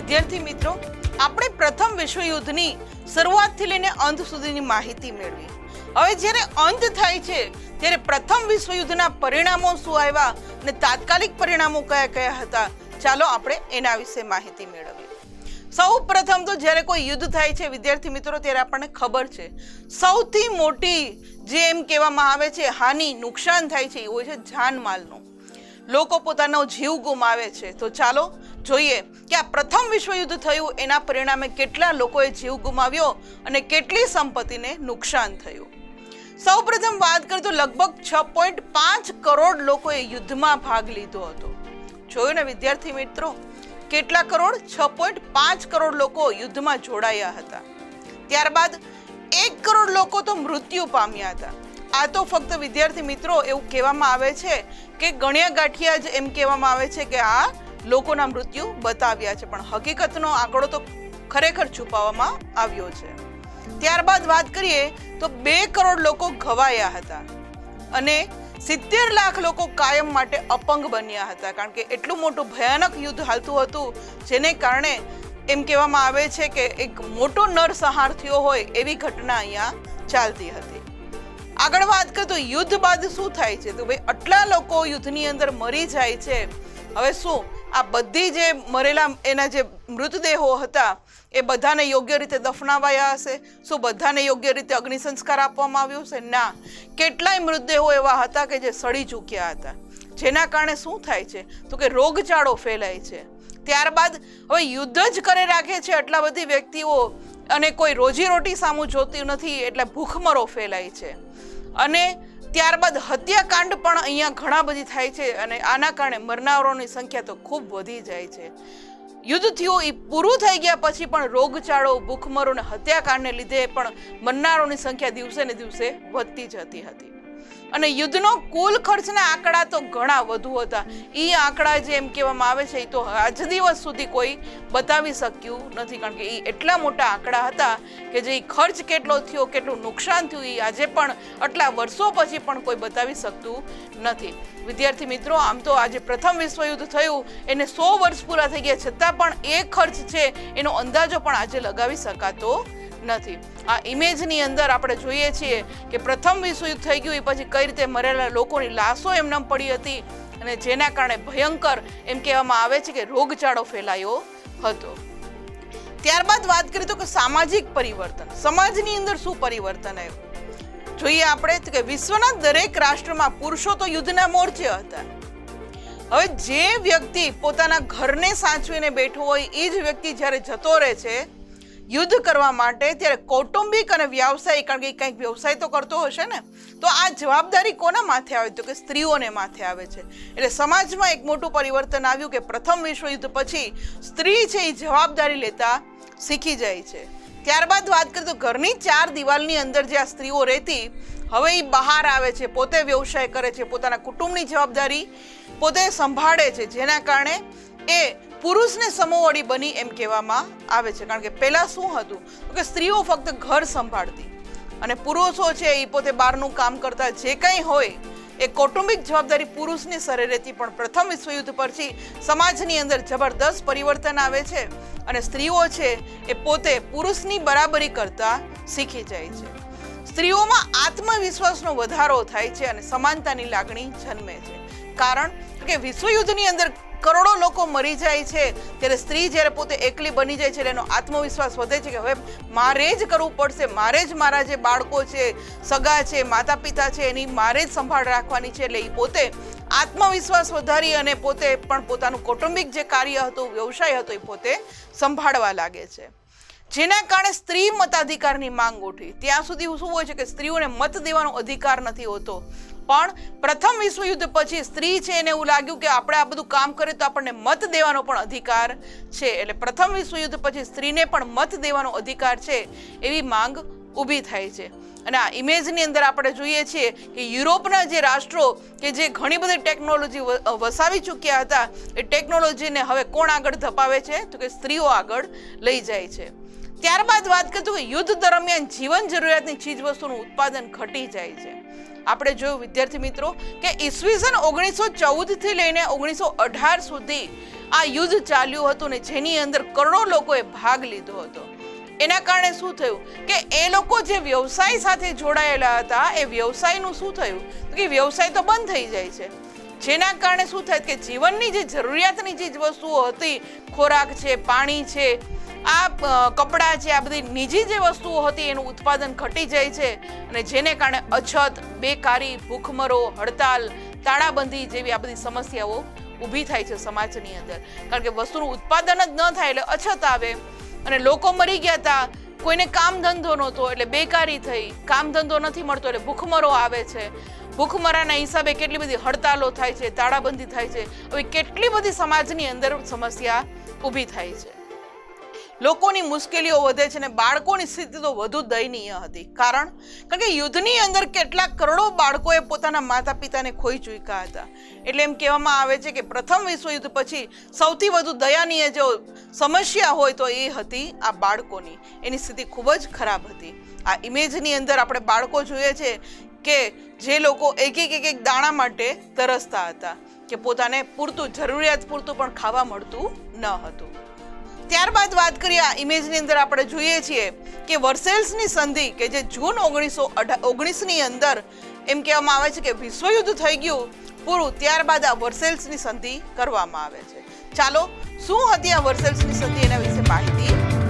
વિદ્યાર્થી મિત્રો, આપણે પ્રથમ વિશ્વયુદ્ધની શરૂઆતથી લઈને અંત સુધીની માહિતી મેળવી. હવે જ્યારે અંત થાય છે ત્યારે પ્રથમ વિશ્વયુદ્ધના પરિણામો શું આવ્યા અને તાત્કાલિક પરિણામો કયા કયા હતા, ચાલો આપણે એના વિશે માહિતી મેળવીએ. સૌ પ્રથમ તો જ્યારે કોઈ યુદ્ધ થાય છે વિદ્યાર્થી મિત્રો, ત્યારે આપણને ખબર છે સૌથી મોટી જે એમ કહેવામાં આવે છે હાનિ, નુકસાન થાય છે એ હોય છે જાનમાલનું. લોકો પોતાનો જીવ ગુમાવે છે. તો ચાલો જોઈએ કે આ પ્રથમ વિશ્વયુદ્ધ થયું એના પરિણામે કેટલા લોકોએ જીવ ગુમાવ્યો અને કેટલી સંપત્તિને નુકસાન થયું. સૌ પ્રથમ વાત કરીએ તો લગભગ 6.5 કરોડ લોકોએ યુદ્ધમાં ભાગ લીધો હતો. જોયું ને વિદ્યાર્થી મિત્રો, કેટલા કરોડ? 6.5 કરોડ લોકો યુદ્ધમાં જોડાયા હતા. ત્યારબાદ 1 કરોડ લોકો તો મૃત્યુ પામ્યા હતા. આ તો ફક્ત વિદ્યાર્થી મિત્રો એવું કહેવામાં આવે છે કે ગણ્યા ગાંઠિયા જ એમ કહેવામાં આવે છે કે આ લોકોના મૃત્યુ બતાવ્યા છે, પણ હકીકતનો આંકડો તો ખરેખર છુપાવવામાં આવ્યો છે. ત્યારબાદ વાત કરીએ તો 2 કરોડ લોકો ઘવાયા હતા અને 70 લાખ લોકો કાયમ માટે અપંગ બન્યા હતા, કારણ કે એટલું મોટું ભયાનક યુદ્ધ હાલતું હતું જેને કારણે એમ કહેવામાં આવે છે કે એક મોટો નરસંહાર થયો હોય એવી ઘટના અહીંયા ચાલતી હતી. આગળ વાત કરીએ તો યુદ્ધ બાદ શું થાય છે? તો ભાઈ આટલા લોકો યુદ્ધની અંદર મરી જાય છે. હવે શું આ બધી જે મરેલા એના જે મૃતદેહો હતા એ બધાને યોગ્ય રીતે દફનાવાયા હશે? શું બધાને યોગ્ય રીતે અગ્નિ સંસ્કાર આપવામાં આવ્યો હશે? ના, કેટલાય મૃતદેહો એવા હતા કે જે સડી ચૂક્યા હતા, જેના કારણે શું થાય છે તો કે રોગચાળો ફેલાય છે. ત્યારબાદ હવે યુદ્ધ જ કરે રાખે છે આટલા બધી વ્યક્તિઓ અને કોઈ રોજીરોટી સામું જોતી નથી, એટલે ભૂખમરો ફેલાય છે. અને ત્યારબાદ હત્યાકાંડ પણ અહીંયા ઘણા બધી થાય છે અને આના કારણે મરનારોની સંખ્યા તો ખૂબ વધી જાય છે. યુદ્ધ થયું એ પૂરું થઈ ગયા પછી પણ રોગચાળો, ભૂખમરો અને હત્યાકાંડને લીધે પણ મરનારોની સંખ્યા દિવસે ને દિવસે વધતી જતી હતી. અને યુદ્ધનો કુલ ખર્ચના આંકડા તો ઘણા વધુ હતા. એ આંકડા જે એમ કહેવામાં આવે છે એ તો આજ દિવસ સુધી કોઈ બતાવી શક્યું નથી, કારણ કે એ એટલા મોટા આંકડા હતા કે જે ખર્ચ કેટલો થયો, કેટલું નુકસાન થયું, એ આજે પણ આટલા વર્ષો પછી પણ કોઈ બતાવી શકતું નથી. વિદ્યાર્થી મિત્રો, આમ તો આજે પ્રથમ વિશ્વયુદ્ધ થયું એને 100 વર્ષ પૂરા થઈ ગયા, છતાં પણ એ ખર્ચ છે એનો અંદાજો પણ આજે લગાવી શકાતો નથી. આ ઇમેજની અંદર આપણે જોઈએ છીએ કે પ્રથમ વિશ્વયુદ્ધ થઈ ગયું એ પછી કઈ રીતે મરેલા લોકોની લાશો એમને પડી હતી અને જેના કારણે ભયંકર એમ કહેવામાં આવે છે કે રોગચાળો ફેલાયો હતો. ત્યારબાદ વાત કરીએ તો કે સામાજિક પરિવર્તન, સમાજની અંદર શું પરિવર્તન આવ્યું જોઈએ આપણે તો કે વિશ્વના દરેક રાષ્ટ્રમાં પુરુષો તો યુદ્ધના મોરચે હતા. હવે જે વ્યક્તિ પોતાના ઘરને સાચવીને બેઠો હોય એ જ વ્યક્તિ જ્યારે જતો રહે છે યુદ્ધ કરવા માટે, ત્યારે કૌટુંબિક અને વ્યવસાયિક, કારણ કે કંઈક વ્યવસાય તો કરતો હશે ને, તો આ જવાબદારી કોના માથે આવે તો કે સ્ત્રીઓને માથે આવે છે. એટલે સમાજમાં એક મોટું પરિવર્તન આવ્યું કે પ્રથમ વિશ્વયુદ્ધ પછી સ્ત્રી છે એ જવાબદારી લેતા શીખી જાય છે. ત્યારબાદ વાત કરીએ તો ઘરની 4 દિવાલની અંદર જે આ સ્ત્રીઓ રહેતી, હવે એ બહાર આવે છે, પોતે વ્યવસાય કરે છે, પોતાના કુટુંબની જવાબદારી પોતે સંભાળે છે, જેના કારણે એ પુરુષને સમોવડી બની એમ કહેવામાં આવે છે. કારણ કે પહેલા શું હતું કે સ્ત્રીઓ ફક્ત ઘર સંભાળતી અને પુરુષો છે એ પોતે બહારનું કામ કરતા, જે કંઈ હોય એ કૌટુંબિક જવાબદારી પુરુષની સરે રહેતી. પણ પ્રથમ વિશ્વયુદ્ધ પછી સમાજની અંદર જબરદસ્ત પરિવર્તન આવે છે અને સ્ત્રીઓ છે એ પોતે પુરુષની બરાબરી કરતા શીખી જાય છે. સ્ત્રીઓમાં આત્મવિશ્વાસનો વધારો થાય છે અને સમાનતાની લાગણી જન્મે છે. કારણ કે વિશ્વયુદ્ધની અંદર કરોડો લોકો મરી જાય છે ત્યારે સ્ત્રી જ્યારે પોતે એકલી બની જાય છે એટલે એનો આત્મવિશ્વાસ વધે છે કે હવે મારે જ કરવું પડશે, મારે જ મારા જે બાળકો છે, સગા છે, માતા પિતા છે એની મારે જ સંભાળ રાખવાની છે. એટલે એ પોતે આત્મવિશ્વાસ વધારી અને પોતે પણ પોતાનું કૌટુંબિક જે કાર્ય હતું, વ્યવસાય હતો, એ પોતે સંભાળવા લાગે છે, જેના કારણે સ્ત્રી મતાધિકારની માંગ ઉઠી. ત્યાં સુધી શું હોય છે કે સ્ત્રીઓને મત દેવાનો અધિકાર નથી હોતો, પણ પ્રથમ વિશ્વયુદ્ધ પછી સ્ત્રી છે એને એવું લાગ્યું કે આપણે આ બધું કામ કરીએ તો આપણને મત દેવાનો પણ અધિકાર છે. એટલે પ્રથમ વિશ્વયુદ્ધ પછી સ્ત્રીને પણ મત દેવાનો અધિકાર છે એવી માંગ ઊભી થાય છે. અને આ ઇમેજની અંદર આપણે જોઈએ છીએ કે યુરોપના જે રાષ્ટ્રો કે જે ઘણી બધી ટેકનોલોજી વસાવી ચૂક્યા હતા, એ ટેકનોલોજીને હવે કોણ આગળ ધપાવે છે તો કે સ્ત્રીઓ આગળ લઈ જાય છે. ત્યારબાદ વાત કરીએ તો કે યુદ્ધ દરમિયાન જીવન જરૂરિયાતની ચીજવસ્તુનું ઉત્પાદન ઘટી જાય છે. આપણે જોયું વિદ્યાર્થી મિત્રો કે ઈસવીસન 1914 થી લઈને 1918 સુધી આ યુદ્ધ ચાલ્યું હતું ને જેની અંદર કરોડો લોકોએ ભાગ લીધો હતો. એના કારણે શું થયું કે એ લોકો જે વ્યવસાય સાથે જોડાયેલા હતા એ વ્યવસાયનું શું થયું કે વ્યવસાય તો બંધ થઈ જાય છે. જેના કારણે શું થાય કે જીવનની જે જરૂરિયાતની જે વસ્તુઓ હતી, ખોરાક છે, પાણી છે, આ કપડાં છે, આ બધી નીજી જે વસ્તુઓ હતી એનું ઉત્પાદન ઘટી જાય છે અને જેને કારણે અછત, બેકારી, ભૂખમરો, હડતાલ, તાળાબંધી જેવી આ બધી સમસ્યાઓ ઊભી થાય છે સમાજની અંદર. કારણ કે વસ્તુનું ઉત્પાદન જ ન થાય એટલે અછત આવે અને લોકો મરી ગયા હતા, કોઈને કામ ધંધો નહોતો એટલે બેકારી થઈ, કામ ધંધો નથી મળતો એટલે ભૂખમરો આવે છે. ભૂખમરાના હિસાબે કેટલી બધી હડતાલો થાય છે, તાળાબંધી થાય છે. હવે કેટલી બધી સમાજની અંદર સમસ્યા ઊભી થાય છે. લોકોની મુશ્કેલીઓ વધે છે અને બાળકોની સ્થિતિ તો વધુ દયનીય હતી. કારણ કે યુદ્ધની અંદર કેટલાક કરોડો બાળકોએ પોતાના માતા પિતાને ખોઈ ચૂક્યા હતા. એટલે એમ કહેવામાં આવે છે કે પ્રથમ વિશ્વયુદ્ધ પછી સૌથી વધુ દયનીય જો સમસ્યા હોય તો એ હતી આ બાળકોની. એની સ્થિતિ ખૂબ જ ખરાબ હતી. આ ઇમેજની અંદર આપણે બાળકો જોઈએ છે કે જે લોકો એક એક દાણા માટે તરસતા હતા, કે પોતાને પૂરતું જરૂરિયાત પૂરતું પણ ખાવા મળતું ન હતું. ત્યારબાદ વાત કરીએ આ ઇમેજની અંદર આપણે જોઈએ છીએ કે વર્સેલ્સની સંધિ કે જે જૂન 1919ની અંદર એમ કહેવામાં આવે છે કે વિશ્વયુદ્ધ થઈ ગયું પૂરું, ત્યારબાદ આ વર્સેલ્સની સંધિ કરવામાં આવે છે. ચાલો શું હતી આ વર્સેલ્સની સંધિ એના વિશે માહિતી